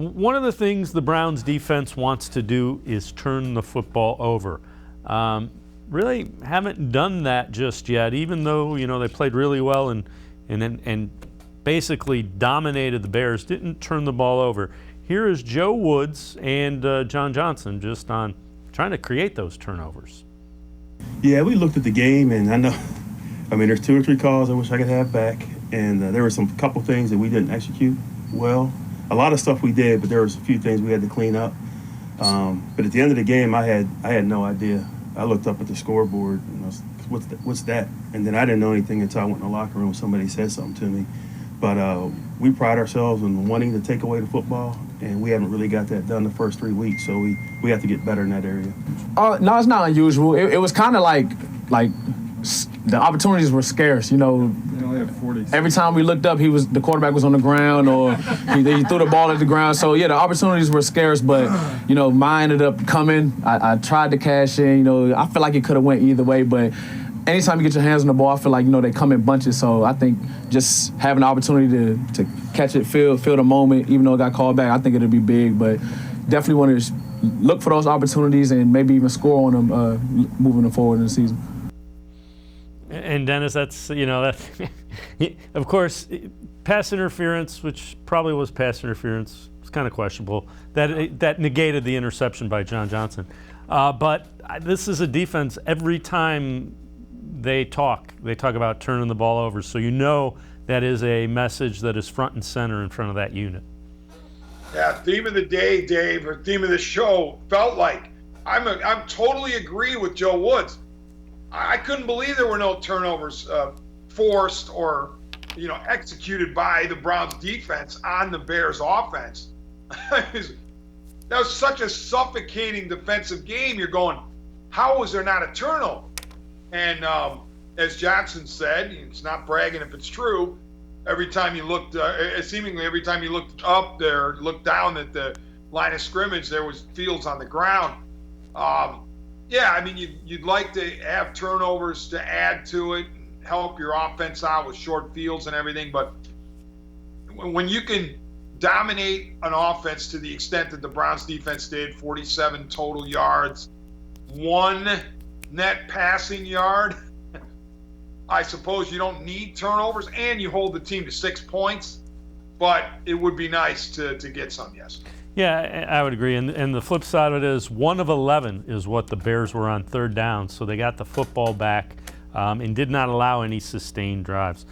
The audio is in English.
One of the things the Browns defense wants to do is turn the football over. Really haven't done that just yet, even though they played really well and basically dominated the Bears. Didn't turn the ball over. Here is Joe Woods and John Johnson just on trying to create those turnovers. Yeah, we looked at the game, and there's 2 or 3 calls I wish I could have back, and there were some couple things that we didn't execute well. A lot of stuff we did, but there was a few things we had to clean up. But at the end of the game, I had no idea. I looked up at the scoreboard and I was, what's that? And then I didn't know anything until I went in the locker room. Somebody said something to me. But we pride ourselves in wanting to take away the football, and we haven't really got that done the first 3 weeks. So we have to get better in that area. No, it's not unusual. It was kind of like the opportunities were scarce. They only had 40. Every time we looked up, the quarterback was on the ground, or he threw the ball at the ground. So yeah, the opportunities were scarce, but mine ended up coming. I tried to cash in. I feel like it could have went either way, but anytime you get your hands on the ball, I feel like they come in bunches. So I think just having the opportunity to catch it, feel the moment, even though it got called back, I think it'll be big. But definitely want to look for those opportunities and maybe even score on them moving them forward in the season. And Dennis, that's of course, pass interference, which probably was pass interference, it's kind of questionable. That negated the interception by John Johnson. But this is a defense. Every time they talk about turning the ball over, so that is a message that is front and center in front of that unit. Yeah, theme of the day, Dave, or theme of the show felt like I'm totally agree with Joe Woods. I couldn't believe there were no turnovers forced or executed by the Browns defense on the Bears offense. That was such a suffocating defensive game. You're going, how was there not a turnover? And as Johnson said, it's not bragging if it's true. Every time you looked, seemingly every time you looked up there, looked down at the line of scrimmage, there was Fields on the ground. You'd like to have turnovers to add to it, help your offense out with short fields and everything. But when you can dominate an offense to the extent that the Browns defense did, 47 total yards, 1 net passing yard, I suppose you don't need turnovers, and you hold the team to 6 points. But it would be nice to get some, yes. Yeah, I would agree. And the flip side of it is 1 of 11 is what the Bears were on third down. So they got the football back and did not allow any sustained drives.